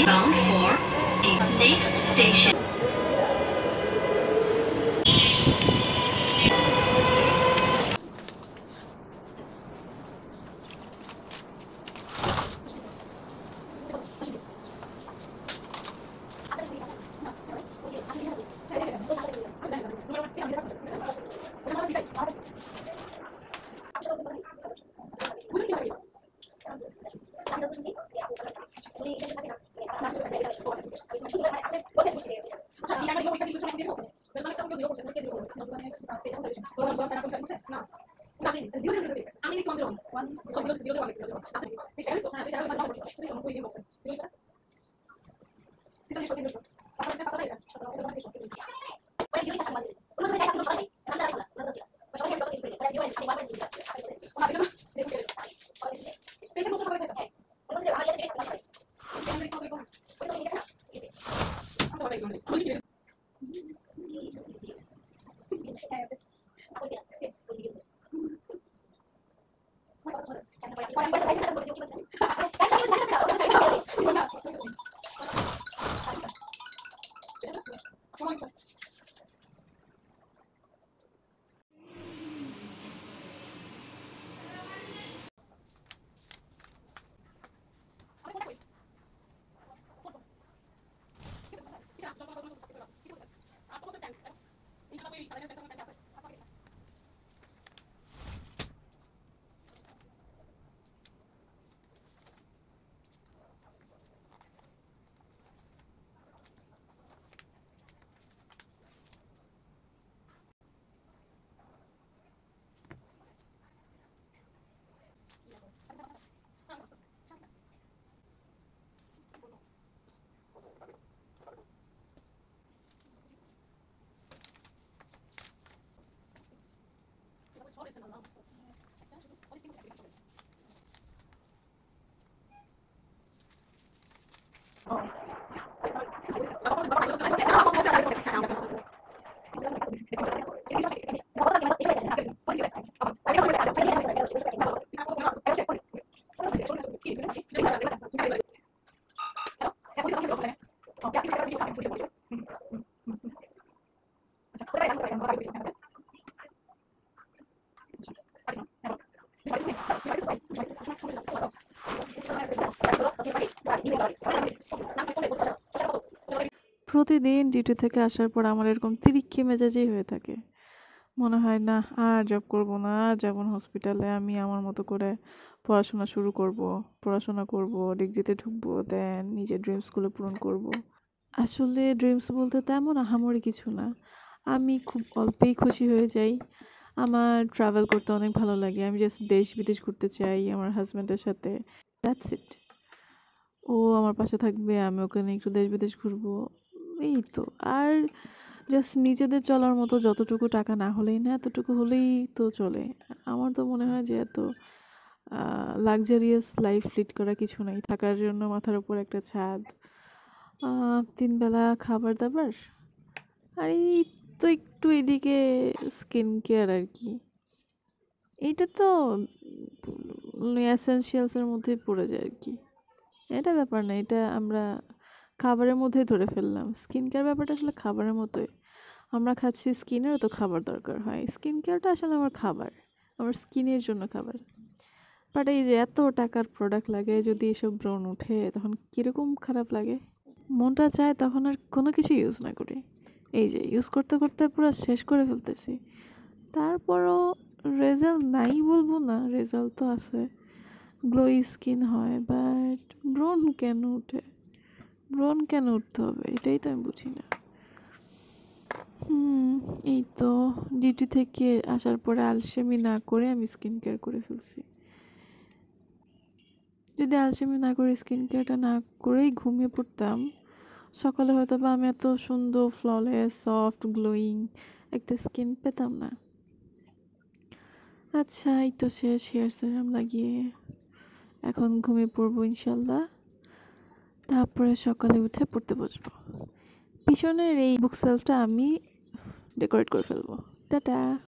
Bound for the next station. প্রতিদিন duty থেকে আসার পর আমার এরকম তিরিক্ষি মেজাজেই হয়ে থাকে। মনে হয় না আর জব করব না, আর যাব না হসপিটালে। আমি আমার মতো করে পড়াশোনা শুরু করব, পড়াশোনা করব, ডিগ্রিতে ঢুকবো, দেন নিজের ড্রিমসগুলো পূরণ করব। আসলে ড্রিমস বলতে তেমন আহামরি কিছু না। আমি খুব অল্পেই খুশি হয়ে যাই। আমার ট্রাভেল করতে অনেক ভালো লাগে। আমি জাস্ট দেশ বিদেশ ঘুরতে চাই আমার হাজব্যান্ডের সাথে, দ্যাটস ইট। ও আমার পাশে থাকবে, আমি ওকে নিয়ে একটু দেশ বিদেশ ঘুরবো, এই তো। আর জাস্ট নিজেদের চলার মতো যতটুকু টাকা না হলেই না, এতটুকু হলেই তো চলে। আমার তো মনে হয় যে এত লাক্সারিয়াস লাইফ লিড করা কিছু নাই। থাকার জন্য মাথার উপর একটা ছাদ, 3 বেলা খাবার দাবার, আর এই তো একটু এদিকে স্কিন কেয়ার আর কি। এইটা তো এসেনশিয়ালসের মধ্যেই পড়ে যায় আর কি। এটা ব্যাপার না, এটা আমরা খাবারের মধ্যেই ধরে ফেললাম। স্কিন কেয়ার ব্যাপারটা আসলে খাবারের মতোই। আমরা খাচ্ছি, স্কিনেরও তো খাবার দরকার হয়। স্কিন কেয়ারটা আসলে আমার খাবার, আমার স্কিনের জন্য খাবার। বাট এই যে এত টাকার প্রোডাক্ট লাগে, যদি এসব ব্রণ উঠে তখন কীরকম খারাপ লাগে। মনটা চায় তখন আর কোনো কিছু ইউজ না করি। এই যে ইউজ করতে করতে পুরো শেষ করে ফেলতেছি। তারপরও রেজাল্ট নাই বলবো না, রেজাল্ট তো আছে, গ্লোই স্কিন হয়। বাট ব্রণ কেন উঠে? ব্রণ কেন উঠতে হবে? এটাই তো আমি বুঝি না। এই তো ডিউটি থেকে আসার পরে আলসেমি না করে আমি স্কিন কেয়ার করে ফেলছি। যদি আলসেমি না করে স্কিন কেয়ারটা না করেই ঘুমিয়ে পড়তাম, সকালে হয়তো বা আমি এত সুন্দর ফ্ললেস সফট গ্লোয়িং একটা স্কিন পেতাম না। আচ্ছা, এই তো শেষ হেয়ার সেরাম লাগিয়ে। এখন ঘুমিয়ে পড়বো ইনশাল্লাহ। তারপরে সকালে উঠে পড়তে বসবো। পিছনের এই বুক সেলফটা আমি ডেকোরেট করে ফেলবো। টাটা।